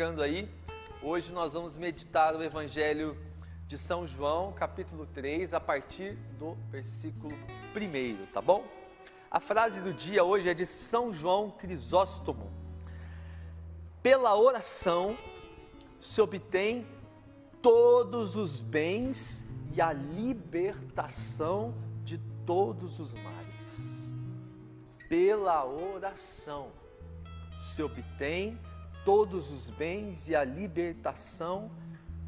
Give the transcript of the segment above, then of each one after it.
Chegando aí, hoje nós vamos meditar o Evangelho de São João, capítulo 3, a partir do versículo 1, tá bom? A frase do dia hoje é de São João Crisóstomo. Pela oração se obtém todos os bens e a libertação de todos os males. Pela oração se obtém todos os bens e a libertação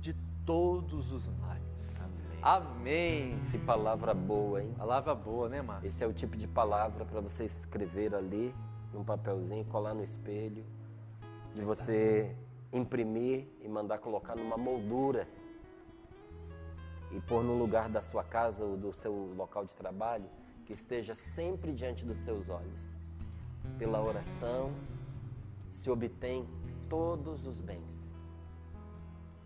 de todos os males. Amém. Que palavra boa, hein? Palavra boa, né, Márcio? Esse é o tipo de palavra para você escrever ali, num papelzinho, colar no espelho, de você imprimir e mandar colocar numa moldura e pôr no lugar da sua casa ou do seu local de trabalho, que esteja sempre diante dos seus olhos. Pela oração se obtém todos os bens.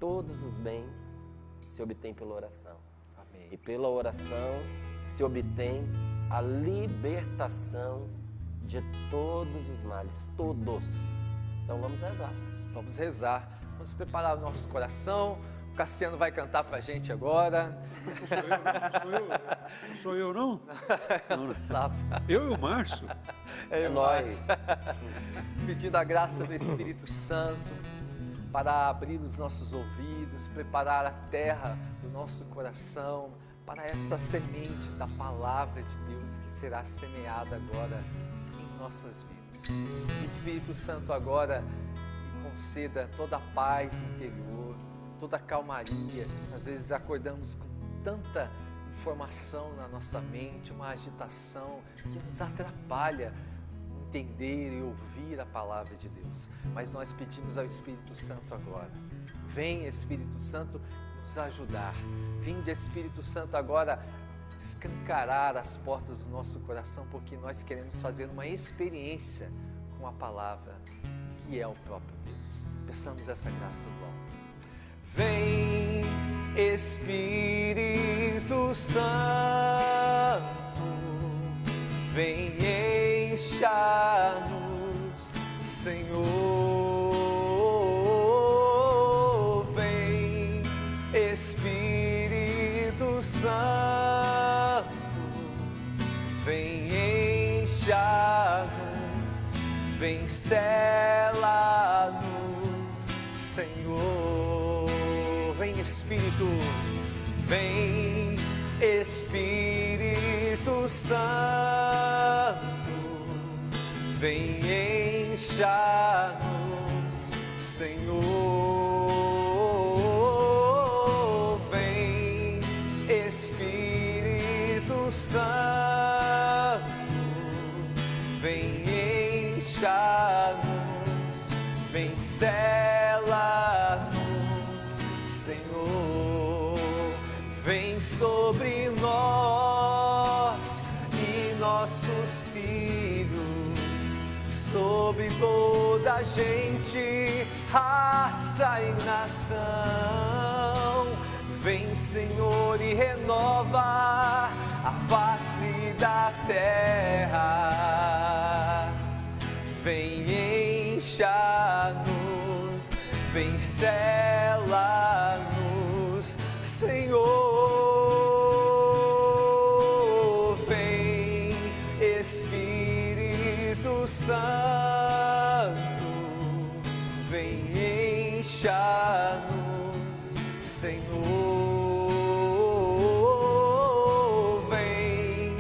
Todos os bens se obtêm pela oração. Amém. E pela oração se obtém a libertação de todos os males. Todos. Então vamos rezar. Vamos rezar. Vamos preparar o nosso coração. O Cassiano vai cantar pra gente agora. Sou eu, não? Não sabe. Eu e o Márcio? É nós. Pedindo a graça do Espírito Santo para abrir os nossos ouvidos, preparar a terra do nosso coração para essa semente da palavra de Deus que será semeada agora em nossas vidas. Espírito Santo agora me conceda toda a paz interior, toda a calmaria. Às vezes acordamos com tanta informação na nossa mente, uma agitação que nos atrapalha entender e ouvir a palavra de Deus. Mas nós pedimos ao Espírito Santo agora. Vem, Espírito Santo, nos ajudar. Vinde, Espírito Santo, agora escancarar as portas do nosso coração, porque nós queremos fazer uma experiência com a palavra, que é o próprio Deus. Peçamos essa graça do alto. Vem, Espírito Santo, vem encha-nos, Senhor. Vem, Espírito Santo, vem encha-nos, vem sela-nos, Senhor. Vem Espírito, vem Espírito Santo, vem encha-nos, Senhor. Vem Espírito Santo, vem encha-nos, vem sela-nos, Senhor. Vem sobre nós e nossos filhos, sobre toda a gente, raça e nação. Vem, Senhor, e renova a face da terra. Vem, encha-nos, vem, sela-nos, Senhor. Vem, Espírito Santo, vem encha-nos, Senhor. Vem,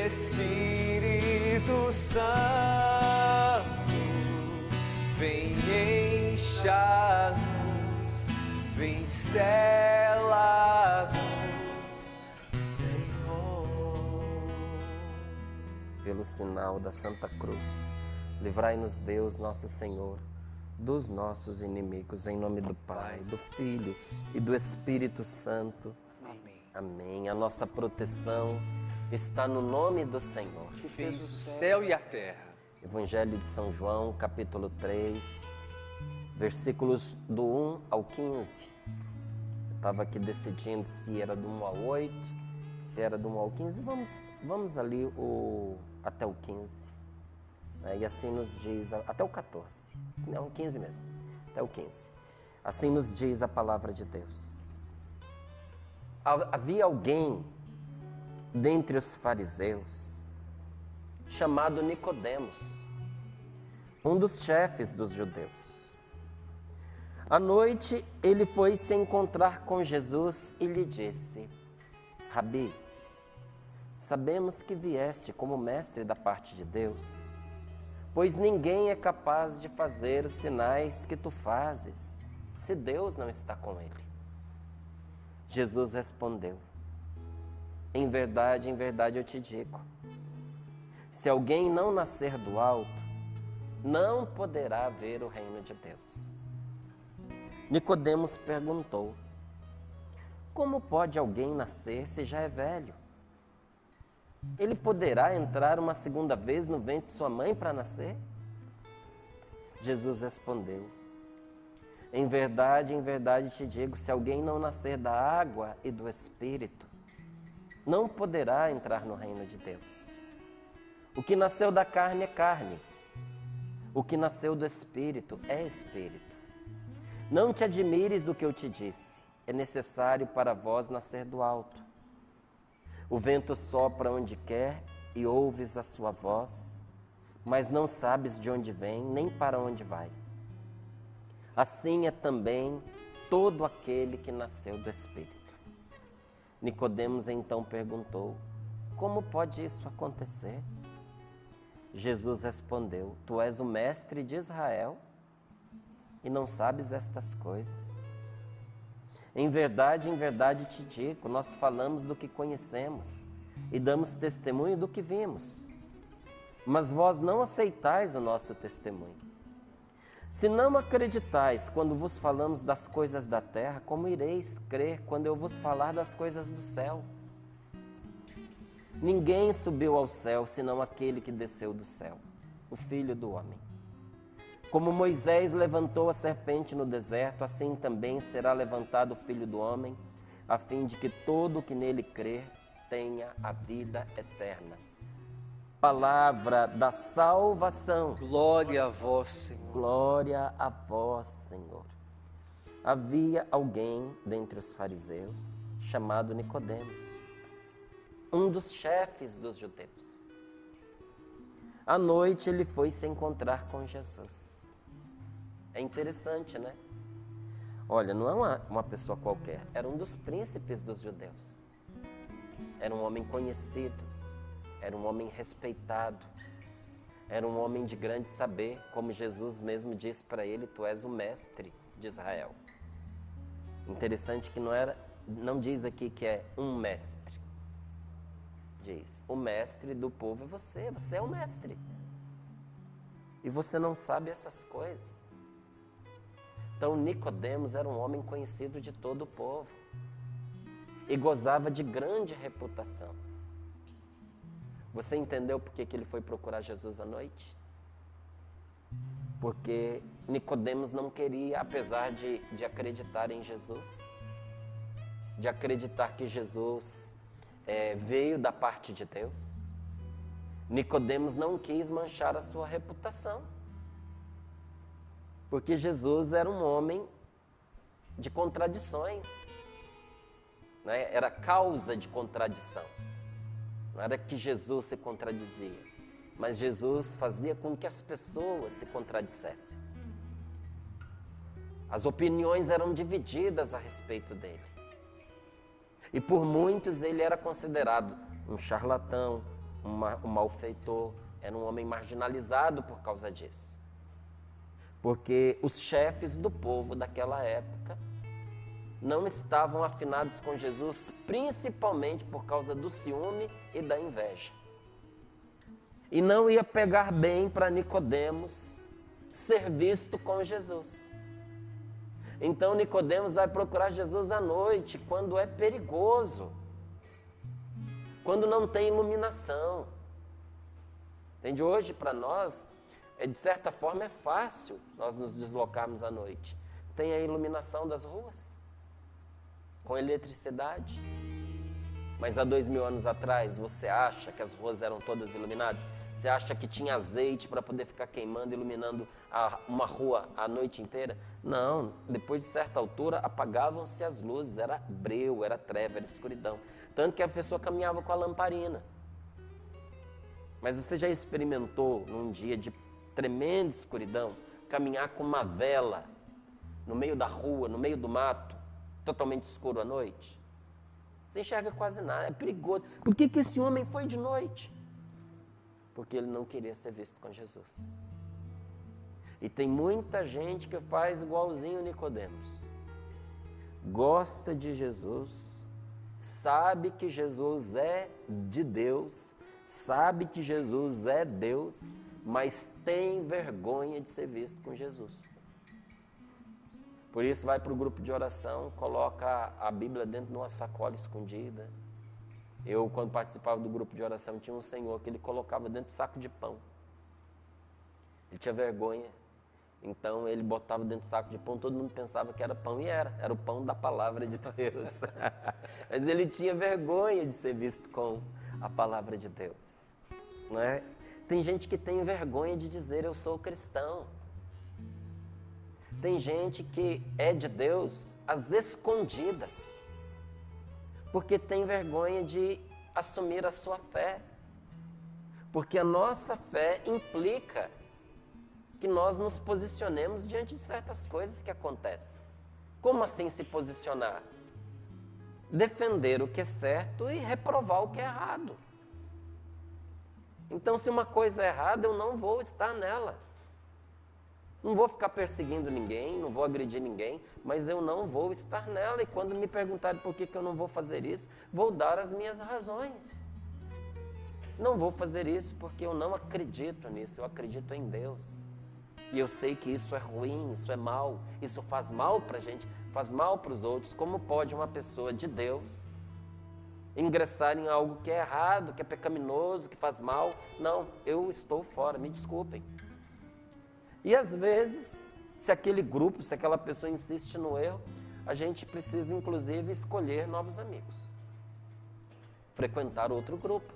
Espírito Santo, vem encha-nos, vem sela-nos, Senhor. Pelo sinal da Santa Cruz, livrai-nos Deus, nosso Senhor, dos nossos inimigos, em nome do Pai, do Filho e do Espírito Santo. Amém. Amém. A nossa proteção está no nome do Senhor. Que fez o céu e a terra. Evangelho de São João, capítulo 3, versículos do 1 ao 15. Eu estava aqui decidindo se era do 1 ao 8, se era do 1 ao 15. Vamos ali até o 15. E assim nos diz, até o 14, não, 15 mesmo. até o 15. Assim nos diz a palavra de Deus. Havia alguém dentre os fariseus chamado Nicodemos, um dos chefes dos judeus. À noite ele foi se encontrar com Jesus e lhe disse: Rabi, sabemos que vieste como mestre da parte de Deus, pois ninguém é capaz de fazer os sinais que tu fazes, se Deus não está com ele. Jesus respondeu: em verdade eu te digo, se alguém não nascer do alto, não poderá ver o reino de Deus. Nicodemos perguntou: como pode alguém nascer se já é velho? Ele poderá entrar uma segunda vez no ventre de sua mãe para nascer? Jesus respondeu: em verdade te digo, se alguém não nascer da água e do Espírito, não poderá entrar no reino de Deus. O que nasceu da carne é carne, o que nasceu do Espírito é Espírito. Não te admires do que eu te disse, é necessário para vós nascer do alto. O vento sopra onde quer e ouves a sua voz, mas não sabes de onde vem nem para onde vai. Assim é também todo aquele que nasceu do Espírito. Nicodemos então perguntou: como pode isso acontecer? Jesus respondeu: tu és o mestre de Israel e não sabes estas coisas? Em verdade te digo, nós falamos do que conhecemos e damos testemunho do que vimos, mas vós não aceitais o nosso testemunho. Se não acreditais quando vos falamos das coisas da terra, como ireis crer quando eu vos falar das coisas do céu? Ninguém subiu ao céu, senão aquele que desceu do céu, o Filho do Homem. Como Moisés levantou a serpente no deserto, assim também será levantado o Filho do Homem, a fim de que todo o que nele crer tenha a vida eterna. Palavra da salvação. Glória a vós, Senhor. Glória a vós, Senhor. Havia alguém dentre os fariseus chamado Nicodemos, um dos chefes dos judeus. À noite ele foi se encontrar com Jesus. É interessante, né? Olha, não é uma pessoa qualquer, era um dos príncipes dos judeus. Era um homem conhecido, era um homem respeitado, era um homem de grande saber, como Jesus mesmo disse para ele: tu és o mestre de Israel. Interessante que não diz aqui que é um mestre. Diz: o mestre do povo é você é o mestre. E você não sabe essas coisas. Então Nicodemos era um homem conhecido de todo o povo e gozava de grande reputação. Você entendeu por que ele foi procurar Jesus à noite? Porque Nicodemos não queria, apesar de acreditar em Jesus, de acreditar que Jesus veio da parte de Deus, Nicodemos não quis manchar a sua reputação. Porque Jesus era um homem de contradições, né? Era causa de contradição. Não era que Jesus se contradizia, mas Jesus fazia com que as pessoas se contradissessem. As opiniões eram divididas a respeito dele. E por muitos ele era considerado um charlatão, um malfeitor, era um homem marginalizado por causa disso. Porque os chefes do povo daquela época não estavam afinados com Jesus, principalmente por causa do ciúme e da inveja. E não ia pegar bem para Nicodemos ser visto com Jesus. Então Nicodemos vai procurar Jesus à noite, quando é perigoso, quando não tem iluminação. Entende? Hoje, para nós, de certa forma, é fácil nós nos deslocarmos à noite. Tem a iluminação das ruas, com eletricidade. Mas há 2000 anos atrás, você acha que as ruas eram todas iluminadas? Você acha que tinha azeite para poder ficar queimando, iluminando uma rua a noite inteira? Não, depois de certa altura apagavam-se as luzes, era breu, era treva, era escuridão. Tanto que a pessoa caminhava com a lamparina. Mas você já experimentou num dia de tremenda escuridão, caminhar com uma vela no meio da rua, no meio do mato, totalmente escuro à noite? Você enxerga quase nada, é perigoso. Por que esse homem foi de noite? Porque ele não queria ser visto com Jesus. E tem muita gente que faz igualzinho Nicodemos. Gosta de Jesus, sabe que Jesus é de Deus, sabe que Jesus é Deus, mas tem vergonha de ser visto com Jesus. Por isso vai para o grupo de oração, coloca a Bíblia dentro de uma sacola escondida. Eu, quando participava do grupo de oração, tinha um senhor que ele colocava dentro do saco de pão. Ele tinha vergonha. Então ele botava dentro do saco de pão, todo mundo pensava que era pão, e era o pão da palavra de Deus. Mas ele tinha vergonha de ser visto com a palavra de Deus, não é? Tem gente que tem vergonha de dizer eu sou cristão. Tem gente que é de Deus às escondidas, porque tem vergonha de assumir a sua fé. Porque a nossa fé implica que nós nos posicionemos diante de certas coisas que acontecem. Como assim se posicionar? Defender o que é certo e reprovar o que é errado. Então, se uma coisa é errada, eu não vou estar nela. Não vou ficar perseguindo ninguém, não vou agredir ninguém, mas eu não vou estar nela. E quando me perguntarem por que eu não vou fazer isso, vou dar as minhas razões. Não vou fazer isso porque eu não acredito nisso, eu acredito em Deus. E eu sei que isso é ruim, isso é mal, isso faz mal para a gente, faz mal para os outros. Como pode uma pessoa de Deus ingressar em algo que é errado, que é pecaminoso, que faz mal? Não, eu estou fora, me desculpem. E às vezes, se aquele grupo, se aquela pessoa insiste no erro, a gente precisa inclusive escolher novos amigos. Frequentar outro grupo.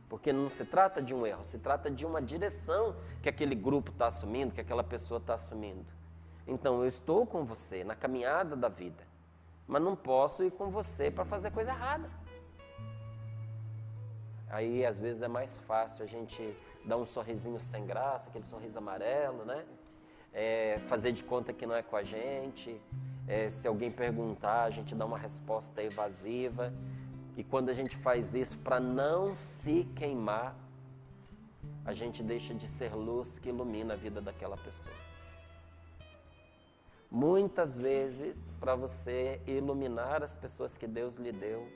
Porque não se trata de um erro, se trata de uma direção que aquele grupo está assumindo, que aquela pessoa está assumindo. Então, eu estou com você na caminhada da vida, mas não posso ir com você para fazer coisa errada. Aí, às vezes, é mais fácil a gente dar um sorrisinho sem graça, aquele sorriso amarelo, né? Fazer de conta que não é com a gente. Se alguém perguntar, a gente dá uma resposta evasiva. E quando a gente faz isso para não se queimar, a gente deixa de ser luz que ilumina a vida daquela pessoa. Muitas vezes, para você iluminar as pessoas que Deus lhe deu,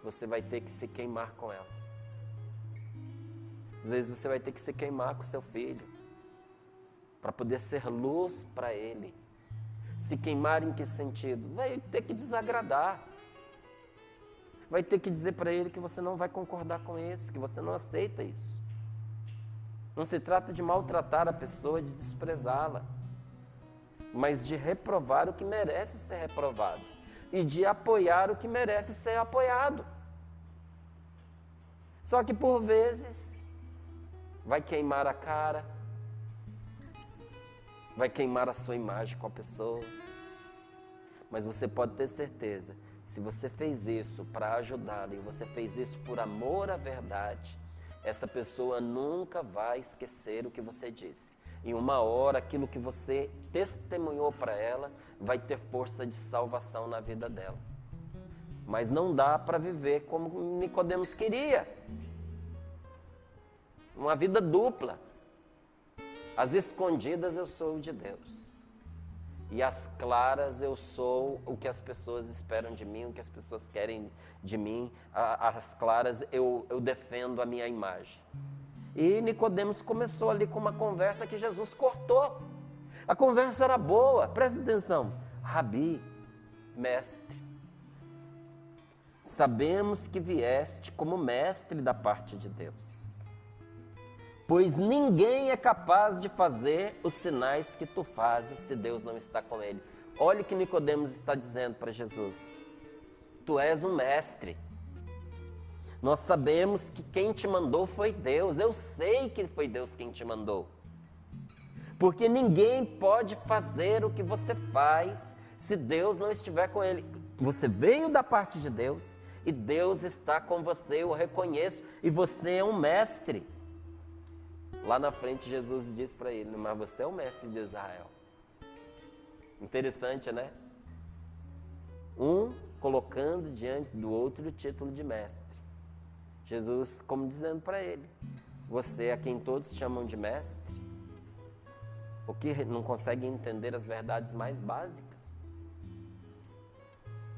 você vai ter que se queimar com elas. Às vezes você vai ter que se queimar com seu filho, para poder ser luz para ele. Se queimar em que sentido? Vai ter que desagradar. Vai ter que dizer para ele que você não vai concordar com isso, que você não aceita isso. Não se trata de maltratar a pessoa, de desprezá-la, mas de reprovar o que merece ser reprovado e de apoiar o que merece ser apoiado. Só que por vezes vai queimar a cara, vai queimar a sua imagem com a pessoa, mas você pode ter certeza, se você fez isso para ajudá-la e você fez isso por amor à verdade, essa pessoa nunca vai esquecer o que você disse. Em uma hora, aquilo que você testemunhou para ela vai ter força de salvação na vida dela. Mas não dá para viver como Nicodemos queria. Uma vida dupla. Às escondidas eu sou de Deus. E às claras eu sou o que as pessoas esperam de mim, o que as pessoas querem de mim. Às claras eu defendo a minha imagem. E Nicodemos começou ali com uma conversa que Jesus cortou. A conversa era boa, presta atenção. Rabi, mestre, sabemos que vieste como mestre da parte de Deus, pois ninguém é capaz de fazer os sinais que tu fazes se Deus não está com ele. Olha o que Nicodemos está dizendo para Jesus. Tu és um mestre. Nós sabemos que quem te mandou foi Deus. Eu sei que foi Deus quem te mandou. Porque ninguém pode fazer o que você faz se Deus não estiver com ele. Você veio da parte de Deus e Deus está com você, eu reconheço, e você é um mestre. Lá na frente Jesus diz para ele, mas você é o mestre de Israel. Interessante, né? Um colocando diante do outro o título de mestre. Jesus como dizendo para ele, você a quem todos chamam de mestre, o que não consegue entender as verdades mais básicas.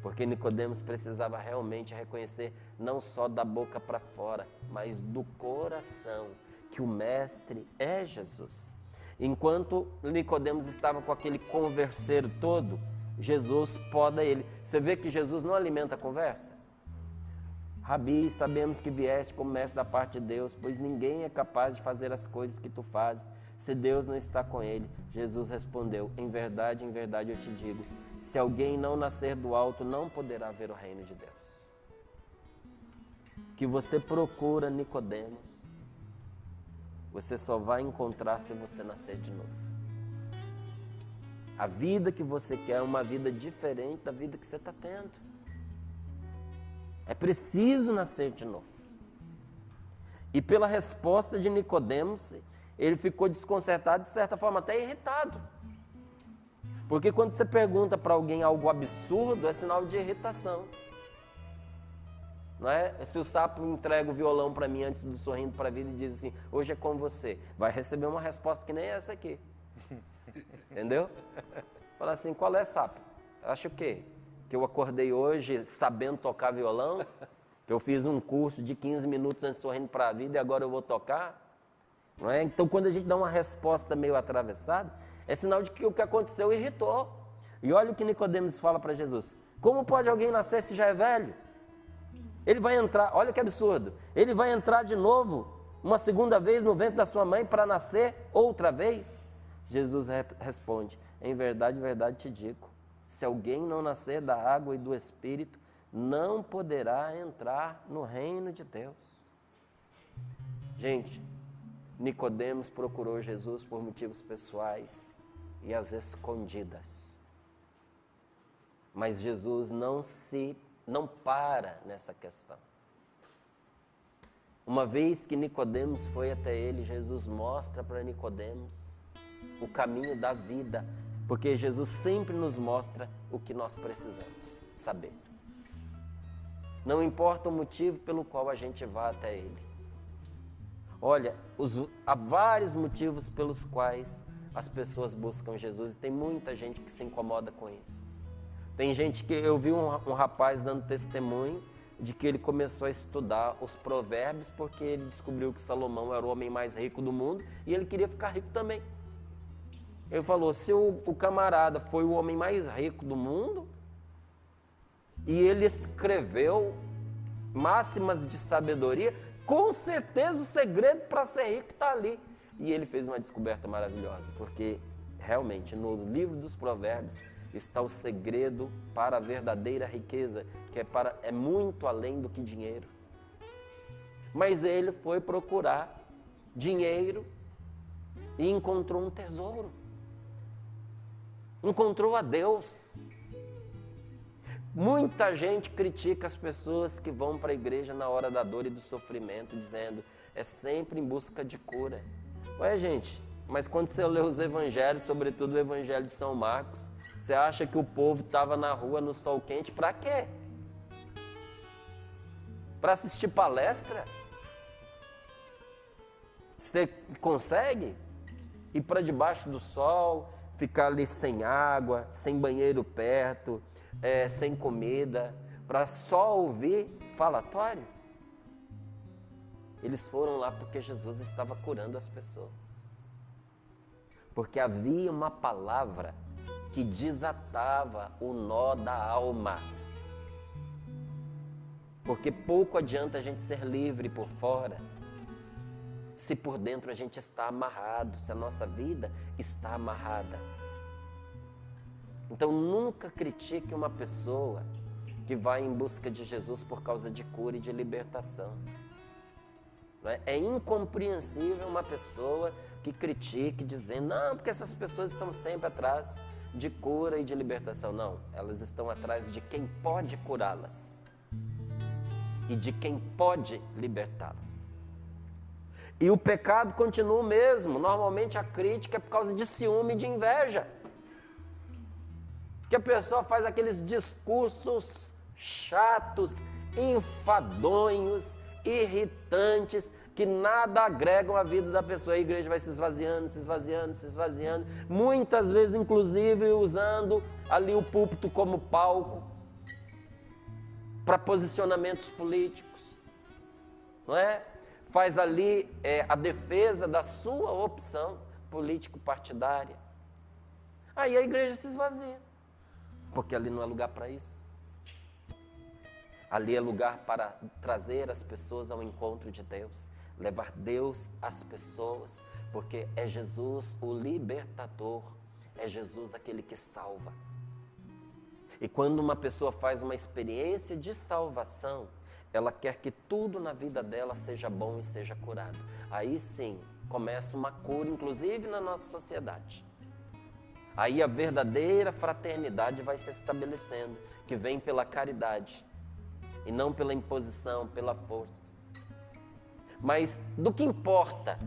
Porque Nicodemos precisava realmente reconhecer, não só da boca para fora, mas do coração, que o mestre é Jesus. Enquanto Nicodemos estava com aquele converseiro todo, Jesus poda ele. Você vê que Jesus não alimenta a conversa? Rabi, sabemos que vieste como mestre da parte de Deus, pois ninguém é capaz de fazer as coisas que tu fazes, se Deus não está com ele. Jesus respondeu, em verdade eu te digo, se alguém não nascer do alto, não poderá ver o reino de Deus. Que você procura, Nicodemos, você só vai encontrar se você nascer de novo. A vida que você quer é uma vida diferente da vida que você está tendo. É preciso nascer de novo. E pela resposta de Nicodemos, ele ficou desconcertado, de certa forma até irritado. Porque quando você pergunta para alguém algo absurdo, é sinal de irritação. Não é? Se o sapo entrega o violão para mim antes do sorrindo para a vida e diz assim, hoje é com você, vai receber uma resposta que nem essa aqui. Entendeu? Fala assim, qual é, sapo? Acha o quê? Que eu acordei hoje sabendo tocar violão? Que eu fiz um curso de 15 minutos antes sorrindo para a vida e agora eu vou tocar? Não é? Então, quando a gente dá uma resposta meio atravessada, é sinal de que o que aconteceu irritou. E olha o que Nicodemos fala para Jesus. Como pode alguém nascer se já é velho? Ele vai entrar, olha que absurdo, ele vai entrar de novo, uma segunda vez no ventre da sua mãe para nascer outra vez? Jesus responde, em verdade te digo, se alguém não nascer da água e do Espírito, não poderá entrar no reino de Deus. Gente, Nicodemos procurou Jesus por motivos pessoais e às escondidas. Mas Jesus não para nessa questão. Uma vez que Nicodemos foi até ele, Jesus mostra para Nicodemos o caminho da vida, porque Jesus sempre nos mostra o que nós precisamos saber. Não importa o motivo pelo qual a gente vá até ele. Olha, há vários motivos pelos quais as pessoas buscam Jesus e tem muita gente que se incomoda com isso. Tem gente que, eu vi um rapaz dando testemunho de que ele começou a estudar os provérbios porque ele descobriu que Salomão era o homem mais rico do mundo e ele queria ficar rico também. Ele falou, se o camarada foi o homem mais rico do mundo e ele escreveu máximas de sabedoria, com certeza o segredo para ser rico está ali. E ele fez uma descoberta maravilhosa, porque realmente no livro dos provérbios está o segredo para a verdadeira riqueza, que é muito além do que dinheiro. Mas ele foi procurar dinheiro e encontrou um tesouro. Encontrou a Deus. Muita gente critica as pessoas que vão para a igreja na hora da dor e do sofrimento, dizendo, é sempre em busca de cura. Ué, gente, mas quando você lê os evangelhos, sobretudo o evangelho de São Marcos, você acha que o povo estava na rua no sol quente para quê? Para assistir palestra? Você consegue ir para debaixo do sol, ficar ali sem água, sem banheiro perto, sem comida, para só ouvir falatório? Eles foram lá porque Jesus estava curando as pessoas. Porque havia uma palavra que desatava o nó da alma. Porque pouco adianta a gente ser livre por fora, se por dentro a gente está amarrado, se a nossa vida está amarrada. Então nunca critique uma pessoa que vai em busca de Jesus por causa de cura e de libertação. É incompreensível uma pessoa que critique dizendo, não, porque essas pessoas estão sempre atrás de cura e de libertação. Não, elas estão atrás de quem pode curá-las e de quem pode libertá-las. E o pecado continua o mesmo. Normalmente a crítica é por causa de ciúme e de inveja. Que a pessoa faz aqueles discursos chatos, enfadonhos, irritantes, que nada agregam à vida da pessoa. A igreja vai se esvaziando, se esvaziando, se esvaziando. Muitas vezes, inclusive, usando ali o púlpito como palco para posicionamentos políticos. Não é? Faz ali a defesa da sua opção político-partidária. Aí a igreja se esvazia, porque ali não é lugar para isso. Ali é lugar para trazer as pessoas ao encontro de Deus, levar Deus às pessoas, porque é Jesus o libertador, é Jesus aquele que salva. E quando uma pessoa faz uma experiência de salvação, ela quer que tudo na vida dela seja bom e seja curado. Aí sim, começa uma cura, inclusive na nossa sociedade. Aí a verdadeira fraternidade vai se estabelecendo, que vem pela caridade e não pela imposição, pela força. Mas do que importa?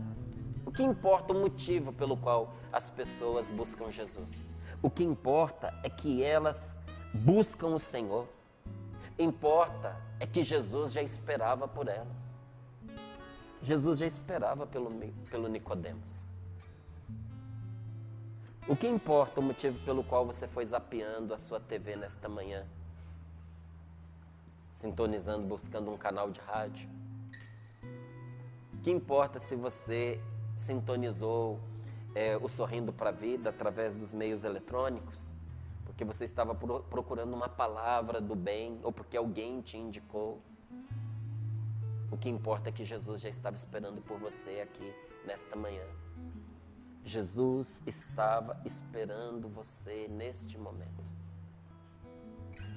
O que importa o motivo pelo qual as pessoas buscam Jesus? O que importa é que elas buscam o Senhor. Importa é que Jesus já esperava por elas. Jesus já esperava pelo Nicodemos. O que importa o motivo pelo qual você foi zapeando a sua TV nesta manhã? Sintonizando, buscando um canal de rádio? O que importa se você sintonizou o Sorrindo para a Vida através dos meios eletrônicos? Porque você estava procurando uma palavra do bem, ou porque alguém te indicou. O que importa é que Jesus já estava esperando por você aqui nesta manhã. Jesus estava esperando você neste momento.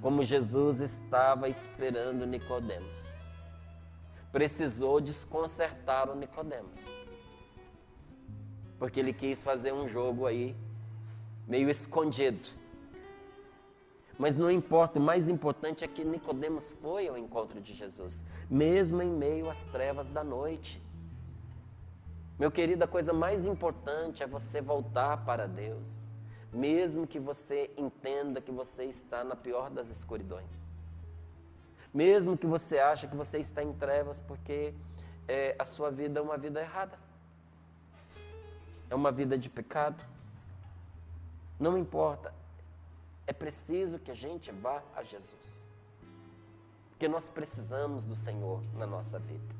Como Jesus estava esperando Nicodemos. Precisou desconcertar o Nicodemos. Porque ele quis fazer um jogo aí, meio escondido. Mas não importa, o mais importante é que Nicodemos foi ao encontro de Jesus, mesmo em meio às trevas da noite. Meu querido, a coisa mais importante é você voltar para Deus, mesmo que você entenda que você está na pior das escuridões. Mesmo que você ache que você está em trevas porque a sua vida é uma vida errada. É uma vida de pecado. Não importa. É preciso que a gente vá a Jesus. Porque nós precisamos do Senhor na nossa vida.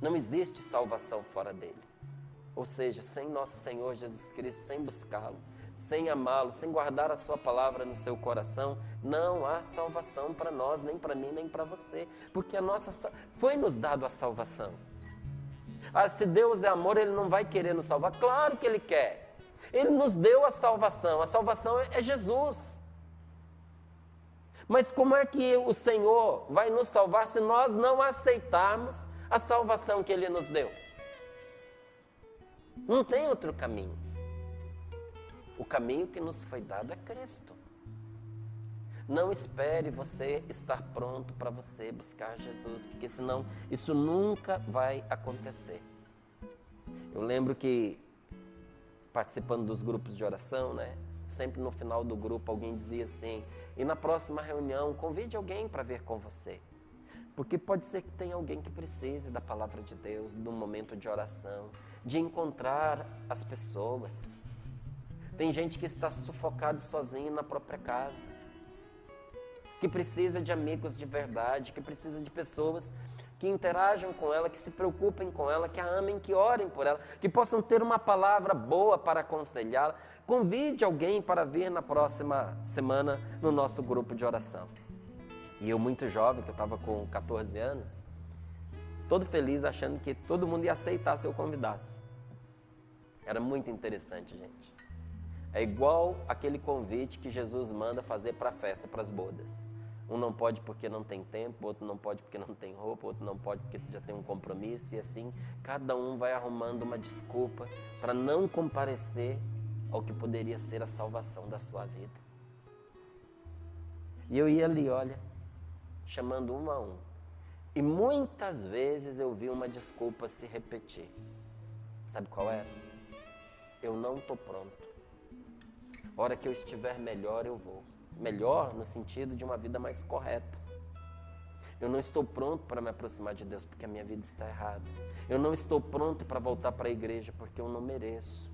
Não existe salvação fora dele. Ou seja, sem nosso Senhor Jesus Cristo, sem buscá-lo, sem amá-lo, sem guardar a sua palavra no seu coração, não há salvação para nós, nem para mim, nem para você. Porque foi nos dado a salvação. Se Deus é amor, Ele não vai querer nos salvar? Claro que Ele quer. Ele nos deu a salvação é Jesus. Mas como é que o Senhor vai nos salvar se nós não aceitarmos a salvação que Ele nos deu? Não tem outro caminho. O caminho que nos foi dado é Cristo. Não espere você estar pronto para você buscar Jesus, porque senão isso nunca vai acontecer. Eu lembro que participando dos grupos de oração, né? Sempre no final do grupo alguém dizia assim, e na próxima reunião convide alguém para vir com você. Porque pode ser que tenha alguém que precise da palavra de Deus, do momento de oração, de encontrar as pessoas. Tem gente que está sufocado sozinho na própria casa, que precisa de amigos de verdade, que precisa de pessoas que interajam com ela, que se preocupem com ela, que a amem, que orem por ela, que possam ter uma palavra boa para aconselhá-la. Convide alguém para vir na próxima semana no nosso grupo de oração. E eu muito jovem, que eu estava com 14 anos, todo feliz achando que todo mundo ia aceitar se eu convidasse. Era muito interessante, gente. É igual aquele convite que Jesus manda fazer para a festa, para as bodas. Um não pode porque não tem tempo, outro não pode porque não tem roupa, outro não pode porque já tem um compromisso, e assim, cada um vai arrumando uma desculpa para não comparecer ao que poderia ser a salvação da sua vida. E eu ia ali, olha, chamando um a um. E muitas vezes eu vi uma desculpa se repetir. Sabe qual era? Eu não estou pronto. A hora que eu estiver melhor, eu vou. Melhor no sentido de uma vida mais correta. Eu não estou pronto para me aproximar de Deus porque a minha vida está errada. Eu não estou pronto para voltar para a igreja porque eu não mereço.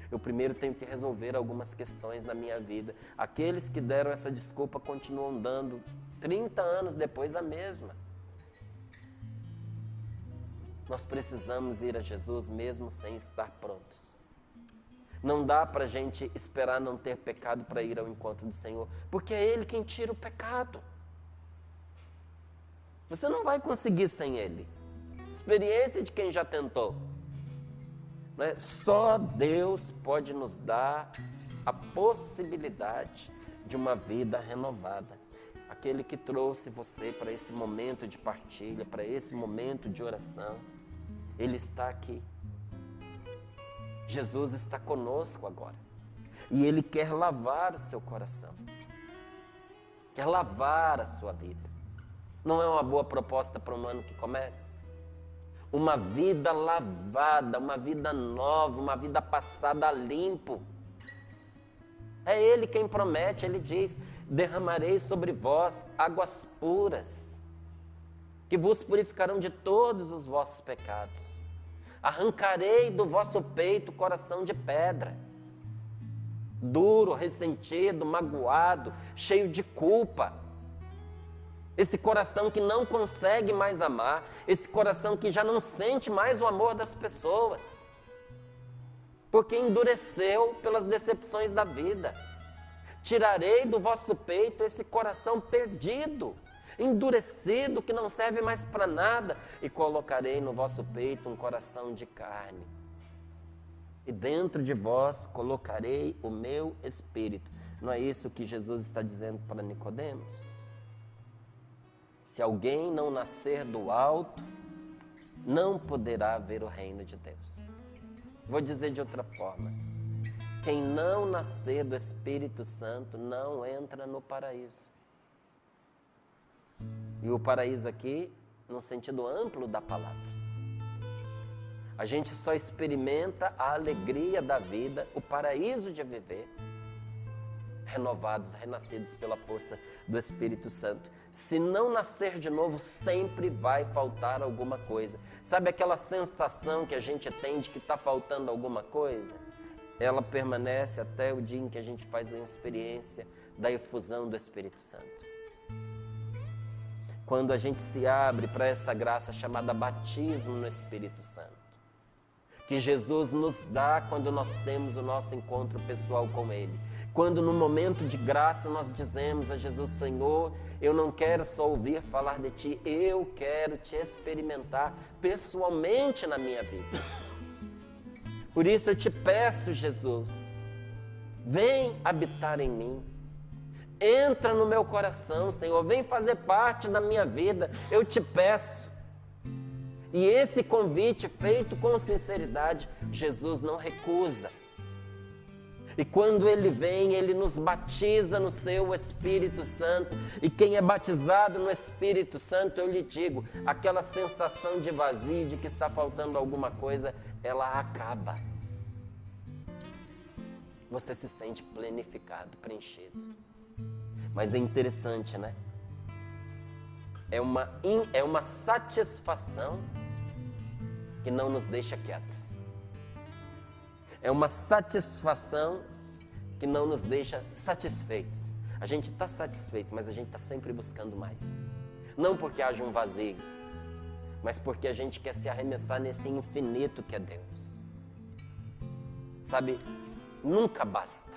Eu primeiro tenho que resolver algumas questões na minha vida. Aqueles que deram essa desculpa continuam dando 30 anos depois a mesma. Nós precisamos ir a Jesus mesmo sem estar prontos. Não dá para a gente esperar não ter pecado para ir ao encontro do Senhor, porque é Ele quem tira o pecado. Você não vai conseguir sem Ele. Experiência de quem já tentou. Né? Só Deus pode nos dar a possibilidade de uma vida renovada. Aquele que trouxe você para esse momento de partilha, para esse momento de oração, Ele está aqui. Jesus está conosco agora. E Ele quer lavar o seu coração. Quer lavar a sua vida. Não é uma boa proposta para um ano que comece? Uma vida lavada, uma vida nova, uma vida passada a limpo. É Ele quem promete, Ele diz: derramarei sobre vós águas puras, que vos purificarão de todos os vossos pecados. Arrancarei do vosso peito coração de pedra, duro, ressentido, magoado, cheio de culpa. Esse coração que não consegue mais amar, esse coração que já não sente mais o amor das pessoas, porque endureceu pelas decepções da vida. Tirarei do vosso peito esse coração perdido, endurecido, que não serve mais para nada, e colocarei no vosso peito um coração de carne. E dentro de vós colocarei o meu espírito. Não é isso que Jesus está dizendo para Nicodemos? Se alguém não nascer do alto, não poderá ver o reino de Deus. Vou dizer de outra forma: quem não nascer do Espírito Santo não entra no paraíso. E o paraíso aqui, no sentido amplo da palavra. A gente só experimenta a alegria da vida, o paraíso de viver, renovados, renascidos pela força do Espírito Santo. Se não nascer de novo, sempre vai faltar alguma coisa. Sabe aquela sensação que a gente tem de que está faltando alguma coisa? Ela permanece até o dia em que a gente faz uma experiência da efusão do Espírito Santo. Quando a gente se abre para essa graça chamada batismo no Espírito Santo, que Jesus nos dá quando nós temos o nosso encontro pessoal com Ele. Quando no momento de graça nós dizemos a Jesus: Senhor, eu não quero só ouvir falar de Ti, eu quero Te experimentar pessoalmente na minha vida. Por isso eu te peço, Jesus, vem habitar em mim. Entra no meu coração, Senhor, vem fazer parte da minha vida, eu te peço. E esse convite feito com sinceridade, Jesus não recusa. E quando Ele vem, Ele nos batiza no seu Espírito Santo. E quem é batizado no Espírito Santo, eu lhe digo, aquela sensação de vazio, de que está faltando alguma coisa, ela acaba. Você se sente plenificado, preenchido. Mas é interessante, né? É uma satisfação que não nos deixa quietos. É uma satisfação que não nos deixa satisfeitos. A gente está satisfeito, mas a gente está sempre buscando mais. Não porque haja um vazio, mas porque a gente quer se arremessar nesse infinito que é Deus. Sabe, nunca basta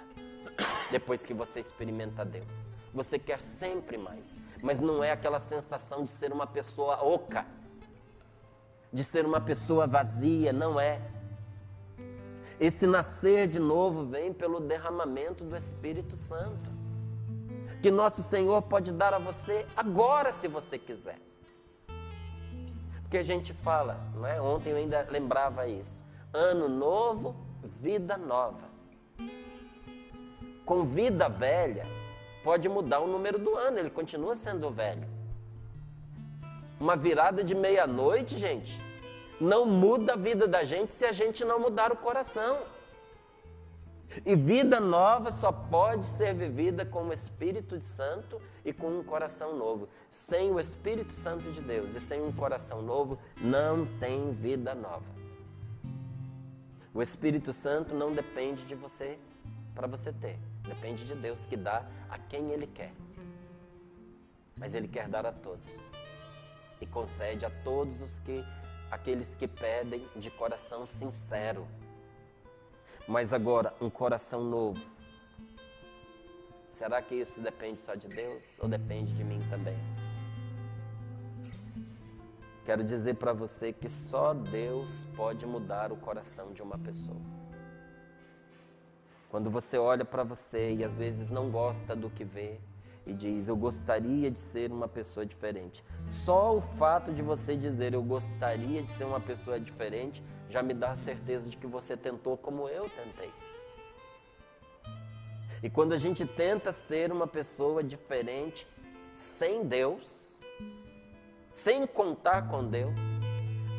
depois que você experimenta Deus. Você quer sempre mais, mas não é aquela sensação de ser uma pessoa oca, de ser uma pessoa vazia, não é. Esse nascer de novo vem pelo derramamento do Espírito Santo. que nosso Senhor pode dar a você agora, se você quiser. Porque a gente fala, não é? Ontem eu ainda lembrava isso. Ano novo, vida nova. Com vida velha, pode mudar o número do ano, ele continua sendo velho. Uma virada de meia-noite, gente, não muda a vida da gente se a gente não mudar o coração. E vida nova só pode ser vivida com o Espírito Santo e com um coração novo. Sem o Espírito Santo de Deus e sem um coração novo, não tem vida nova. O Espírito Santo não depende de você para você ter. Depende de Deus que dá a quem Ele quer. Mas Ele quer dar a todos. E concede a todos aqueles que pedem de coração sincero. Mas agora, um coração novo. Será que isso depende só de Deus ou depende de mim também? Quero dizer para você que só Deus pode mudar o coração de uma pessoa. Quando você olha para você e às vezes não gosta do que vê e diz, eu gostaria de ser uma pessoa diferente. Só o fato de você dizer, eu gostaria de ser uma pessoa diferente, já me dá a certeza de que você tentou como eu tentei. E quando a gente tenta ser uma pessoa diferente, sem Deus, sem contar com Deus,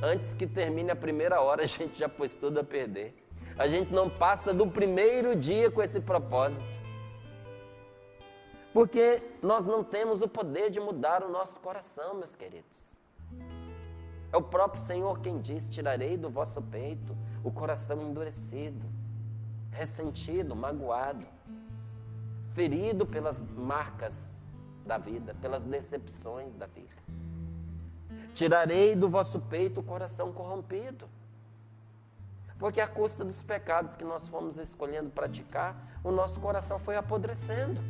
antes que termine a primeira hora, a gente já pôs tudo a perder. A gente não passa do primeiro dia com esse propósito. Porque nós não temos o poder de mudar o nosso coração, meus queridos. É o próprio Senhor quem diz, tirarei do vosso peito o coração endurecido, ressentido, magoado, ferido pelas marcas da vida, pelas decepções da vida. Tirarei do vosso peito o coração corrompido. Porque à custa dos pecados que nós fomos escolhendo praticar, o nosso coração foi apodrecendo.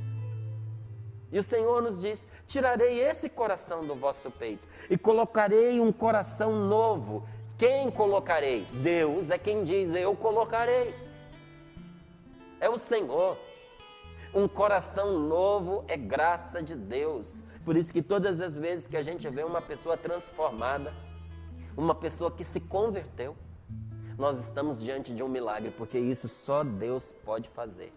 E o Senhor nos diz, tirarei esse coração do vosso peito e colocarei um coração novo. Quem colocarei? Deus é quem diz, eu colocarei. É o Senhor. Um coração novo é graça de Deus. Por isso que todas as vezes que a gente vê uma pessoa transformada, uma pessoa que se converteu, nós estamos diante de um milagre, porque isso só Deus pode fazer.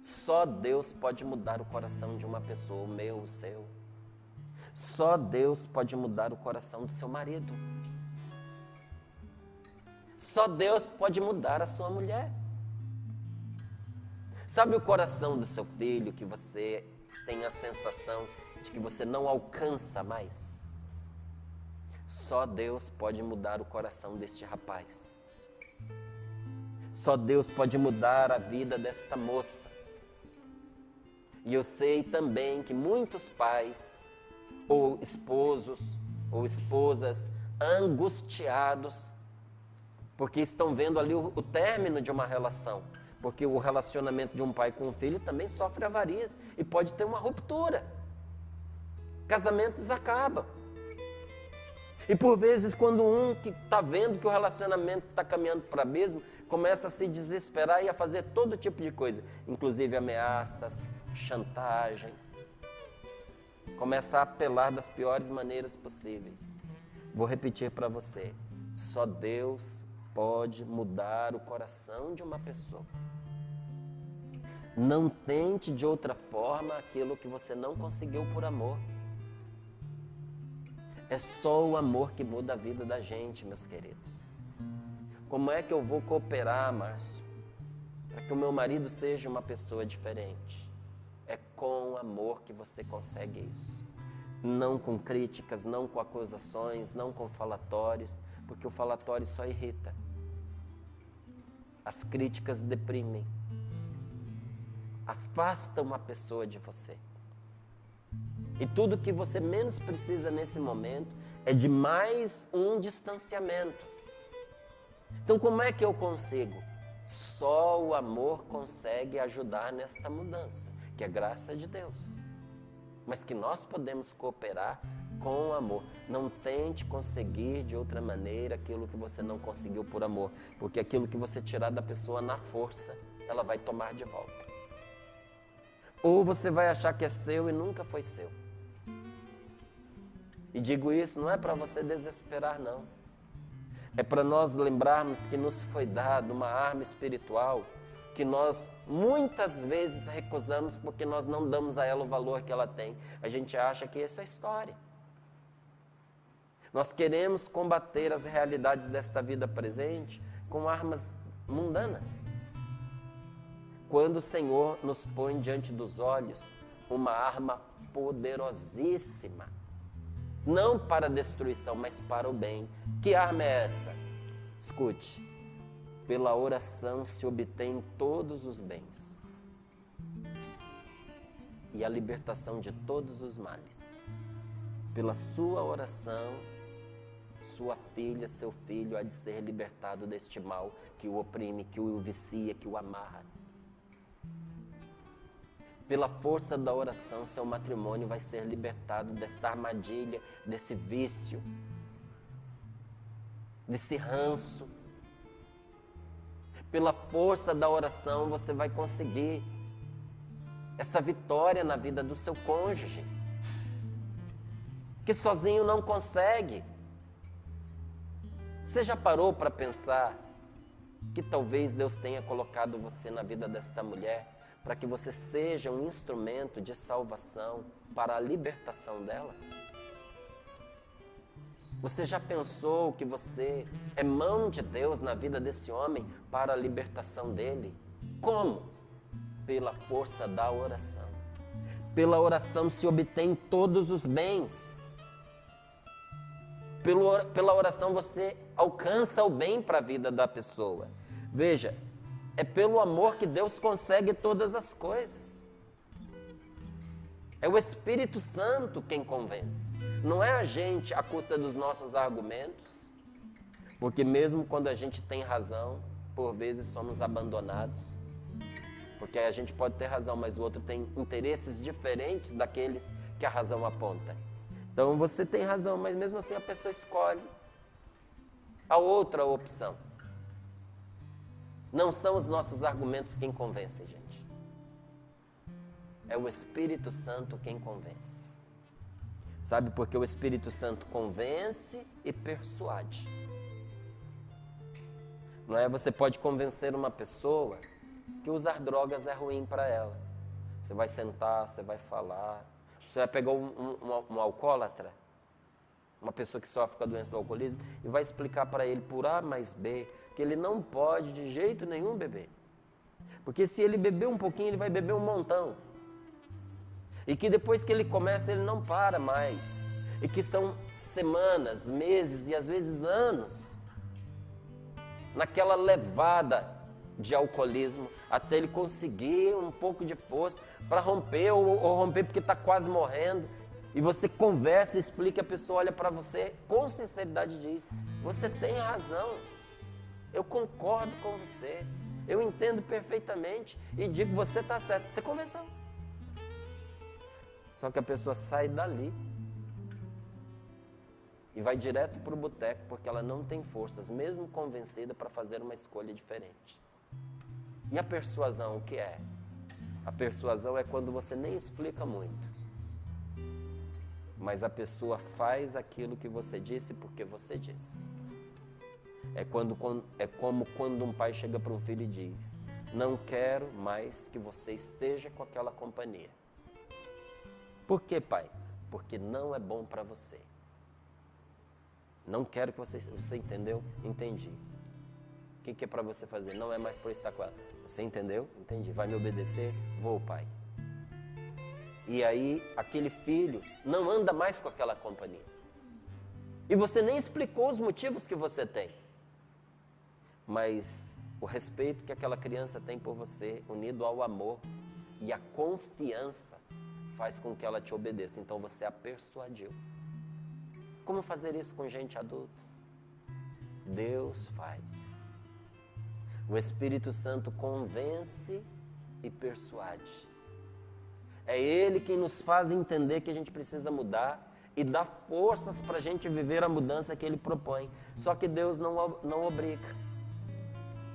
Só Deus pode mudar o coração de uma pessoa, o meu, o seu. Só Deus pode mudar o coração do seu marido. Só Deus pode mudar a sua mulher. Sabe o coração do seu filho que você tem a sensação de que você não alcança mais? Só Deus pode mudar o coração deste rapaz. Só Deus pode mudar a vida desta moça. E eu sei também que muitos pais, ou esposos, ou esposas, angustiados, porque estão vendo ali o término de uma relação. Porque o relacionamento de um pai com um filho também sofre avarias e pode ter uma ruptura. Casamentos acabam. E por vezes, quando um que está vendo que o relacionamento está caminhando para o abismo, começa a se desesperar e a fazer todo tipo de coisa, inclusive ameaças, chantagem, começa a apelar das piores maneiras possíveis. Vou repetir para você, só Deus pode mudar o coração de uma pessoa. Não tente de outra forma aquilo que você não conseguiu por amor. É só o amor que muda a vida da gente, meus queridos. Como é que eu vou cooperar, Márcio, para que o meu marido seja uma pessoa diferente? É com amor que você consegue isso. Não com críticas, não com acusações, não com falatórios, porque o falatório só irrita. As críticas deprimem. Afasta uma pessoa de você. E tudo que você menos precisa nesse momento é de mais um distanciamento. Então, como é que eu consigo? Só o amor consegue ajudar nesta mudança, que é graça de Deus. Mas que nós podemos cooperar com o amor. Não tente conseguir de outra maneira aquilo que você não conseguiu por amor, porque aquilo que você tirar da pessoa na força, ela vai tomar de volta. ou você vai achar que é seu e nunca foi seu. E digo isso não é para você desesperar, não. É para nós lembrarmos que nos foi dado uma arma espiritual que nós muitas vezes recusamos porque nós não damos a ela o valor que ela tem. A gente acha que isso é história. Nós queremos combater as realidades desta vida presente com armas mundanas. Quando o Senhor nos põe diante dos olhos uma arma poderosíssima, não para a destruição, mas para o bem. Que arma é essa? Escute, pela oração se obtém todos os bens e a libertação de todos os males. Pela sua oração, sua filha, seu filho há de ser libertado deste mal que o oprime, que o vicia, que o amarra. Pela força da oração, seu matrimônio vai ser libertado desta armadilha, desse vício, desse ranço. Pela força da oração, você vai conseguir essa vitória na vida do seu cônjuge, que sozinho não consegue. Você já parou para pensar que talvez Deus tenha colocado você na vida desta mulher para que você seja um instrumento de salvação para a libertação dela? Você já pensou que você é mão de Deus na vida desse homem para a libertação dele? Como? Pela força da oração. Pela oração se obtém todos os bens. Pela oração você alcança o bem para a vida da pessoa. Veja, é pelo amor que Deus consegue todas as coisas. É o Espírito Santo quem convence. Não é a gente à custa dos nossos argumentos. Porque mesmo quando a gente tem razão, por vezes somos abandonados. Porque a gente pode ter razão, mas o outro tem interesses diferentes daqueles que a razão aponta. Então você tem razão, mas mesmo assim a pessoa escolhe a outra opção. Não são os nossos argumentos quem convencem, gente. É o Espírito Santo quem convence. Sabe por que o Espírito Santo convence e persuade? Não é? Você pode convencer uma pessoa que usar drogas é ruim para ela. Você vai sentar, você vai falar. Você vai pegar um alcoólatra, uma pessoa que sofre com a doença do alcoolismo, e vai explicar para ele por A mais B que ele não pode de jeito nenhum beber. Porque se ele beber um pouquinho, ele vai beber um montão. E que depois que ele começa, ele não para mais. E que são semanas, meses e às vezes anos naquela levada de alcoolismo até ele conseguir um pouco de força para romper ou romper porque está quase morrendo. E você conversa, explica, a pessoa olha para você com sinceridade e diz: você tem razão, eu concordo com você, eu entendo perfeitamente e digo: você está certo. Você conversou. Só que a pessoa sai dali e vai direto para o boteco porque ela não tem forças, mesmo convencida, para fazer uma escolha diferente. E a persuasão, o que é? A persuasão é quando você nem explica muito, mas a pessoa faz aquilo que você disse porque você disse. É como quando um pai chega para um filho e diz: não quero mais que você esteja com aquela companhia. Por quê, pai? Porque não é bom para você. Não quero que você... Você entendeu? Entendi. O que é para você fazer? Não é mais por estar com ela. Você entendeu? Entendi. Vai me obedecer? Vou, pai. E aí, aquele filho não anda mais com aquela companhia. E você nem explicou os motivos que você tem. Mas o respeito que aquela criança tem por você, unido ao amor e à confiança, faz com que ela te obedeça. Então você a persuadiu. Como fazer isso com gente adulta? Deus faz. O Espírito Santo convence e persuade. É Ele quem nos faz entender que a gente precisa mudar e dá forças para a gente viver a mudança que Ele propõe. Só que Deus não obriga.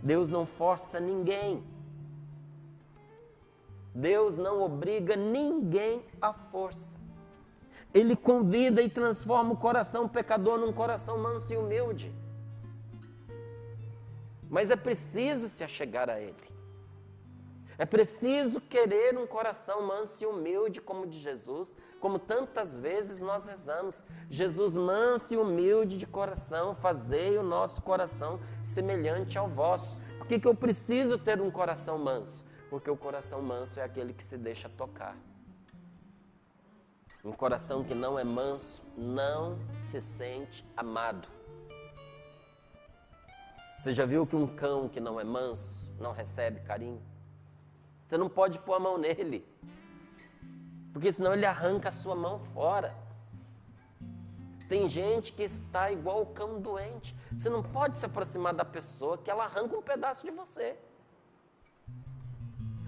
Deus não força ninguém. Deus não obriga ninguém à força. Ele convida e transforma o coração pecador num coração manso e humilde. Mas é preciso se achegar a Ele. É preciso querer um coração manso e humilde como o de Jesus, como tantas vezes nós rezamos. Jesus manso e humilde de coração, fazei o nosso coração semelhante ao vosso. Por que eu preciso ter um coração manso? Porque o coração manso é aquele que se deixa tocar. Um coração que não é manso não se sente amado. Você já viu que um cão que não é manso não recebe carinho? Você não pode pôr a mão nele, porque senão ele arranca a sua mão fora. Tem gente que está igual o cão doente. Você não pode se aproximar da pessoa que ela arranca um pedaço de você.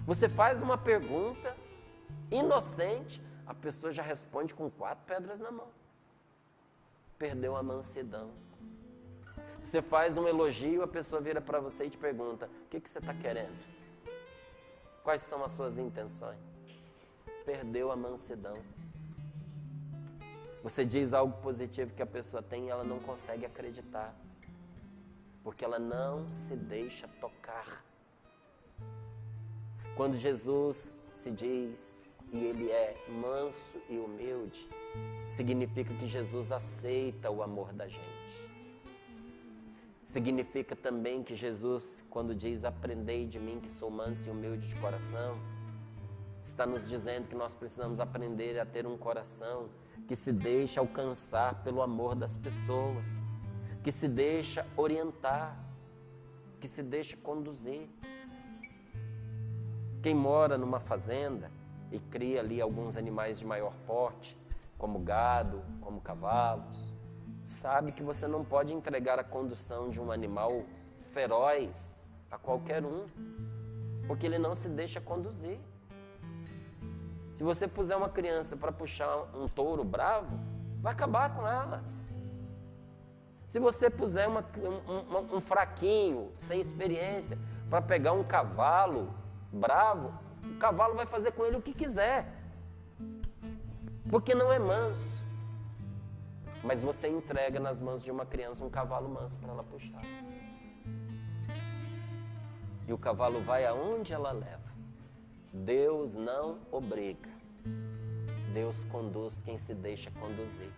Você faz uma pergunta inocente, a pessoa já responde com 4 pedras na mão. Perdeu a mansidão. Você faz um elogio, a pessoa vira para você e te pergunta: o que você está querendo? Quais são as suas intenções? Perdeu a mansidão. Você diz algo positivo que a pessoa tem e ela não consegue acreditar, porque ela não se deixa tocar. Quando Jesus se diz, e Ele é manso e humilde, significa que Jesus aceita o amor da gente. Significa também que Jesus, quando diz, aprendei de mim que sou manso e humilde de coração, está nos dizendo que nós precisamos aprender a ter um coração que se deixa alcançar pelo amor das pessoas, que se deixa orientar, que se deixa conduzir. Quem mora numa fazenda e cria ali alguns animais de maior porte, como gado, como cavalos, sabe que você não pode entregar a condução de um animal feroz a qualquer um, porque ele não se deixa conduzir. Se você puser uma criança para puxar um touro bravo, vai acabar com ela. Se você puser um fraquinho, sem experiência, para pegar um cavalo bravo, o cavalo vai fazer com ele o que quiser, porque não é manso. Mas você entrega nas mãos de uma criança um cavalo manso para ela puxar. E o cavalo vai aonde ela leva. Deus não obriga. Deus conduz quem se deixa conduzir.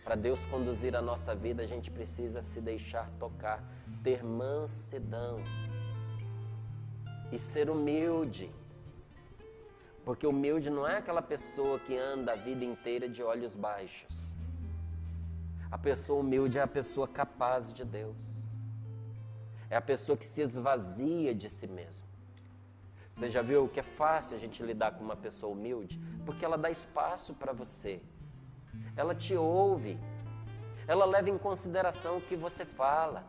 Para Deus conduzir a nossa vida, a gente precisa se deixar tocar, ter mansidão e ser humilde. Porque humilde não é aquela pessoa que anda a vida inteira de olhos baixos. A pessoa humilde é a pessoa capaz de Deus. É a pessoa que se esvazia de si mesmo. Você já viu que é fácil a gente lidar com uma pessoa humilde? Porque ela dá espaço para você. Ela te ouve. Ela leva em consideração o que você fala.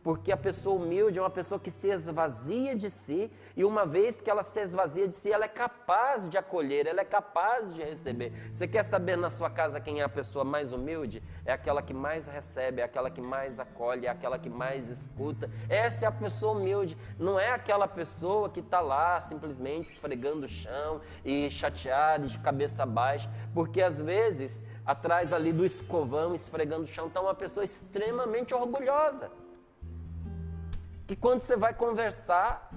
Porque a pessoa humilde é uma pessoa que se esvazia de si, e uma vez que ela se esvazia de si, ela é capaz de acolher, ela é capaz de receber. Você quer saber na sua casa quem é a pessoa mais humilde? É aquela que mais recebe, é aquela que mais acolhe, é aquela que mais escuta. Essa é a pessoa humilde, não é aquela pessoa que está lá simplesmente esfregando o chão e chateada, de cabeça baixa, porque às vezes, atrás ali do escovão, esfregando o chão, está uma pessoa extremamente orgulhosa. Que quando você vai conversar,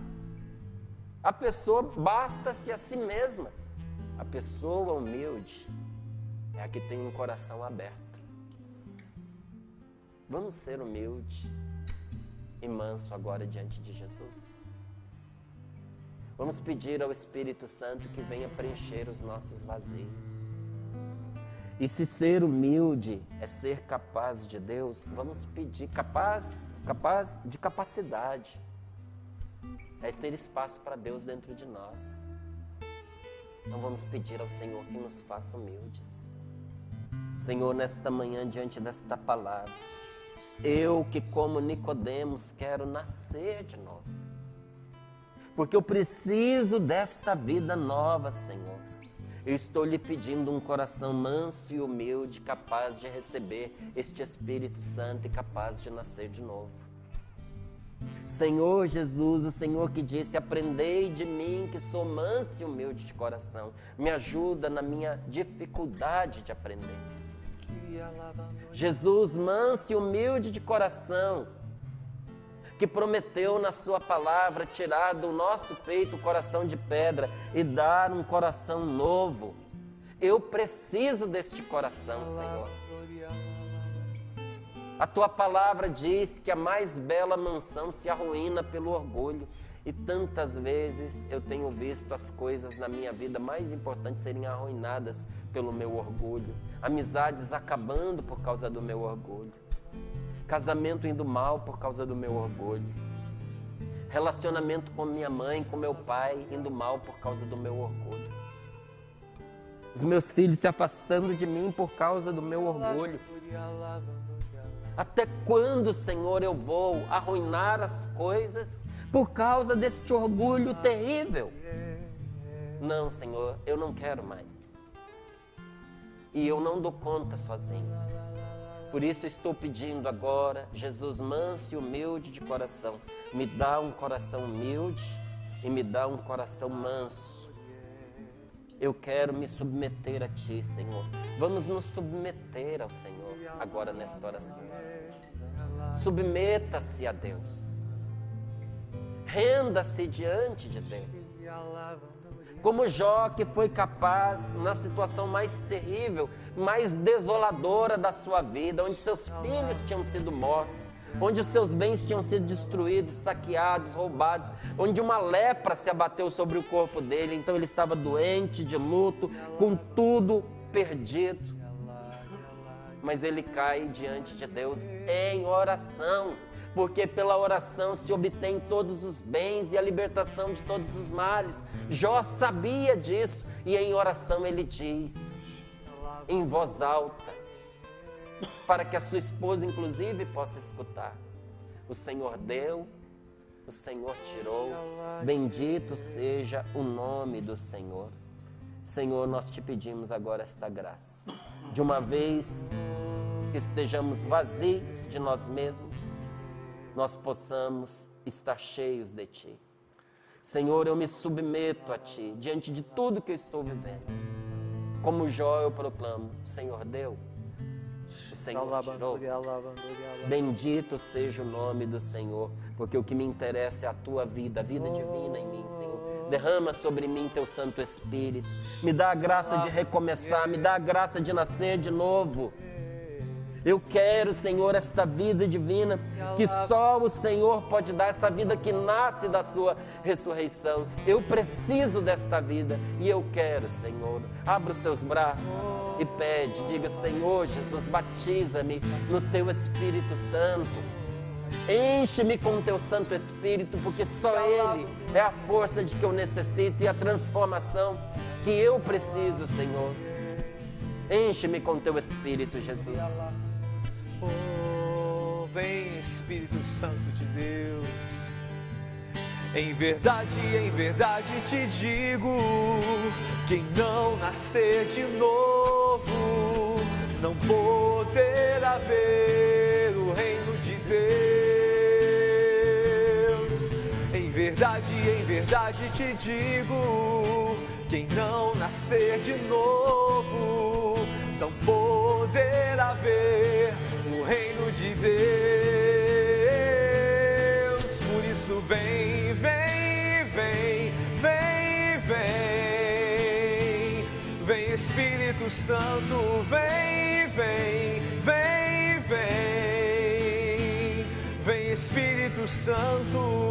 a pessoa basta-se a si mesma. A pessoa humilde é a que tem um coração aberto. Vamos ser humildes e manso agora diante de Jesus. Vamos pedir ao Espírito Santo que venha preencher os nossos vazios. E se ser humilde é ser capaz de Deus, vamos pedir capaz de capacidade, é ter espaço para Deus dentro de nós. Então vamos pedir ao Senhor que nos faça humildes. Senhor, nesta manhã, diante desta palavra, eu que como Nicodemos quero nascer de novo, porque eu preciso desta vida nova, Senhor. Eu estou lhe pedindo um coração manso e humilde, capaz de receber este Espírito Santo e capaz de nascer de novo. Senhor Jesus, o Senhor que disse: aprendei de mim que sou manso e humilde de coração. Me ajuda na minha dificuldade de aprender. Jesus, manso e humilde de coração, que prometeu na sua palavra tirar do nosso peito o coração de pedra e dar um coração novo. Eu preciso deste coração, Senhor. A tua palavra diz que a mais bela mansão se arruína pelo orgulho. E tantas vezes eu tenho visto as coisas na minha vida mais importantes serem arruinadas pelo meu orgulho. Amizades acabando por causa do meu orgulho. Casamento indo mal por causa do meu orgulho. Relacionamento com minha mãe, com meu pai, indo mal por causa do meu orgulho. Os meus filhos se afastando de mim por causa do meu orgulho. Até quando, Senhor, eu vou arruinar as coisas por causa deste orgulho terrível? Não, Senhor, eu não quero mais. E eu não dou conta sozinho. Por isso estou pedindo agora, Jesus manso e humilde de coração, me dá um coração humilde e me dá um coração manso. Eu quero me submeter a Ti, Senhor. Vamos nos submeter ao Senhor agora nesta oração. Submeta-se a Deus. Renda-se diante de Deus. Como Jó, que foi capaz, na situação mais terrível, mais desoladora da sua vida, onde seus filhos tinham sido mortos, onde os seus bens tinham sido destruídos, saqueados, roubados, onde uma lepra se abateu sobre o corpo dele, então ele estava doente, de luto, com tudo perdido. Mas ele cai diante de Deus em oração, porque pela oração se obtém todos os bens e a libertação de todos os males. Jó sabia disso e em oração ele diz, em voz alta, para que a sua esposa inclusive possa escutar: o Senhor deu, o Senhor tirou, bendito seja o nome do Senhor. Senhor, nós te pedimos agora esta graça, de uma vez que estejamos vazios de nós mesmos, nós possamos estar cheios de Ti. Senhor, eu me submeto a Ti, diante de tudo que eu estou vivendo. Como Jó eu proclamo: o Senhor deu, o Senhor tirou. Bendito seja o nome do Senhor, porque o que me interessa é a Tua vida, a vida divina em mim, Senhor. Derrama sobre mim Teu Santo Espírito, me dá a graça de recomeçar, me dá a graça de nascer de novo. Eu quero, Senhor, esta vida divina, que só o Senhor pode dar, essa vida que nasce da sua ressurreição. Eu preciso desta vida e eu quero, Senhor. Abra os seus braços e pede, diga: Senhor Jesus, batiza-me no Teu Espírito Santo. Enche-me com o Teu Santo Espírito, porque só Ele é a força de que eu necessito e a transformação que eu preciso, Senhor. Enche-me com o Teu Espírito, Jesus. Oh, vem Espírito Santo de Deus. Em verdade te digo, quem não nascer de novo não poderá ver o reino de Deus. Em verdade te digo, quem não nascer de novo não poderá ver o reino de Deus. Por isso vem, vem, vem, vem, vem, vem Espírito Santo, vem, vem, vem, vem, vem Espírito Santo.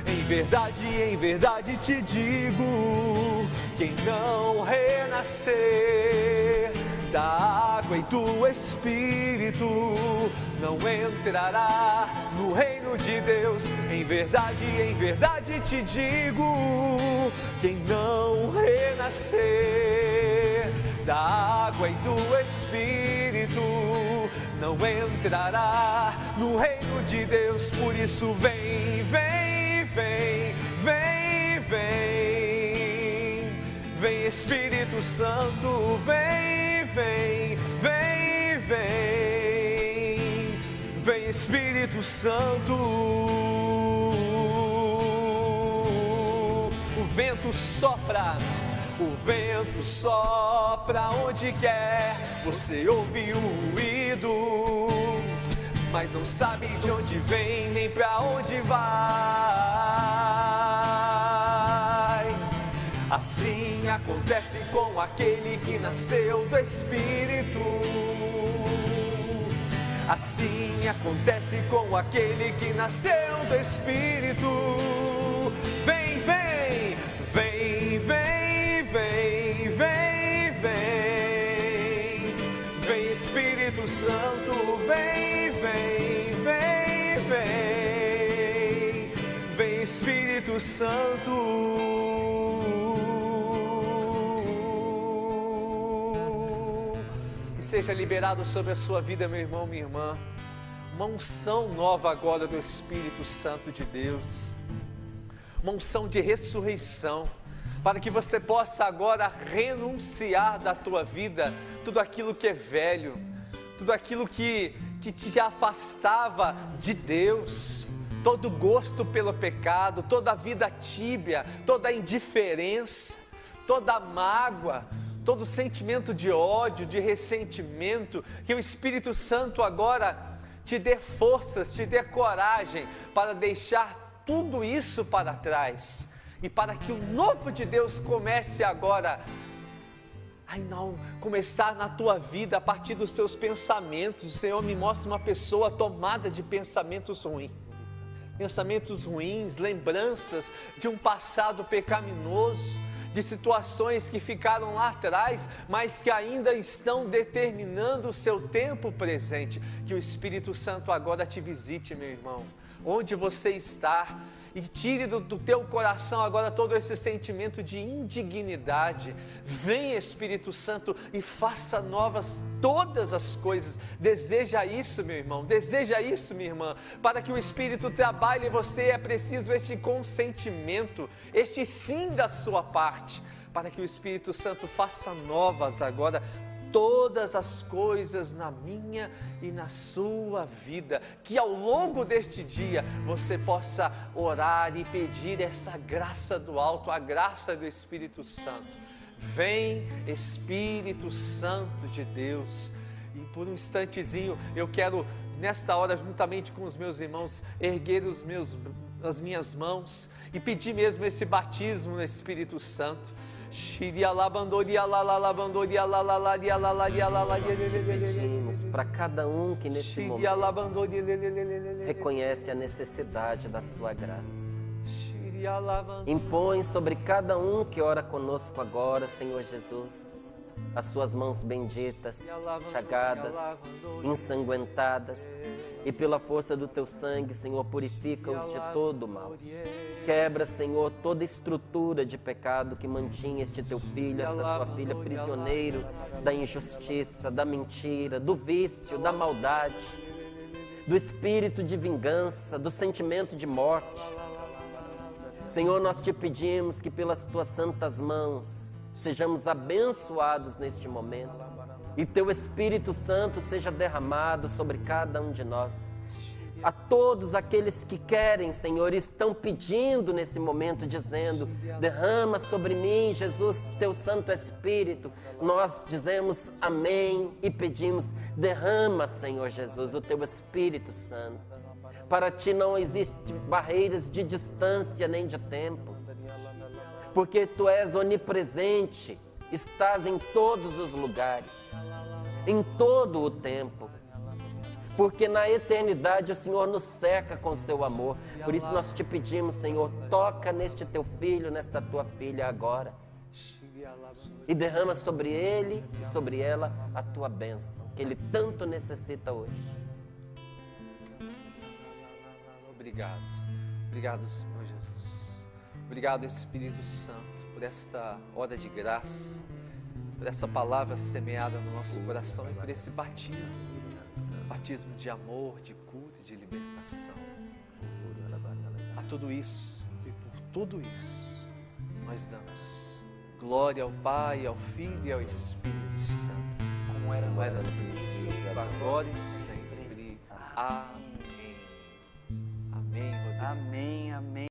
Em verdade te digo, quem não renascer da água e do Espírito não entrará no reino de Deus. Em verdade te digo, quem não renascer da água e do Espírito não entrará no reino de Deus. Por isso vem, vem, vem, vem, vem, vem Espírito Santo, vem, vem, vem, vem Espírito Santo. O vento sopra onde quer. Você ouve o ruído, mas não sabe de onde vem nem pra onde vai. Assim acontece com aquele que nasceu do Espírito. Assim acontece com aquele que nasceu do Espírito. Vem, vem, vem, vem, vem, vem, vem. Vem Espírito Santo, vem, vem, vem, vem. Vem Espírito Santo. Seja liberado sobre a sua vida, meu irmão, minha irmã, uma unção nova agora do Espírito Santo de Deus, uma unção de ressurreição, para que você possa agora renunciar da tua vida tudo aquilo que é velho, tudo aquilo que te afastava de Deus, todo gosto pelo pecado, toda a vida tíbia, toda a indiferença, toda a mágoa, todo sentimento de ódio, de ressentimento, que o Espírito Santo agora te dê forças, te dê coragem para deixar tudo isso para trás e para que o novo de Deus comece agora começar na tua vida a partir dos seus pensamentos. O Senhor me mostra uma pessoa tomada de pensamentos ruins, lembranças de um passado pecaminoso, de situações que ficaram lá atrás, mas que ainda estão determinando o seu tempo presente. Que o Espírito Santo agora te visite, meu irmão, onde você está, e tire do teu coração agora todo esse sentimento de indignidade. Vem Espírito Santo e faça novas todas as coisas. Deseja isso, meu irmão, deseja isso, minha irmã. Para que o Espírito trabalhe em você é preciso este consentimento, este sim da sua parte, para que o Espírito Santo faça novas agora todas as coisas na minha e na sua vida, que ao longo deste dia você possa orar e pedir essa graça do alto, a graça do Espírito Santo. Vem Espírito Santo de Deus. E por um instantezinho eu quero nesta hora, juntamente com os meus irmãos, erguer as minhas mãos e pedir mesmo esse batismo no Espírito Santo. Pedimos para cada um que nesse momento reconhece a necessidade da sua graça. Impõe sobre cada um que ora conosco agora, Senhor Jesus, as suas mãos benditas, chagadas, ensanguentadas, e pela força do teu sangue, Senhor, purifica-os de todo o mal. Quebra, Senhor, toda estrutura de pecado que mantinha este teu filho, esta tua filha, prisioneiro da injustiça, da mentira, do vício, da maldade, do espírito de vingança, do sentimento de morte. Senhor, nós te pedimos que pelas tuas santas mãos sejamos abençoados neste momento e teu Espírito Santo seja derramado sobre cada um de nós. A todos aqueles que querem, Senhor, estão pedindo nesse momento, dizendo: derrama sobre mim, Jesus, teu Santo Espírito. Nós dizemos amém e pedimos: derrama, Senhor Jesus, o teu Espírito Santo. Para ti não existem barreiras de distância nem de tempo, porque tu és onipresente, estás em todos os lugares, em todo o tempo, porque na eternidade o Senhor nos cerca com seu amor. Por isso nós te pedimos, Senhor, toca neste teu filho, nesta tua filha agora, e derrama sobre ele e sobre ela a tua bênção, que ele tanto necessita hoje. Obrigado, Senhor Jesus. Obrigado, Espírito Santo, por esta hora de graça, por essa palavra semeada no nosso coração e por esse batismo de amor, de cura e de libertação. A tudo isso e por tudo isso nós damos glória ao Pai, ao Filho e ao Espírito Santo, como era como era no no princípio, agora e sempre. Amém. Amém, Rodrigo. Amém, amém.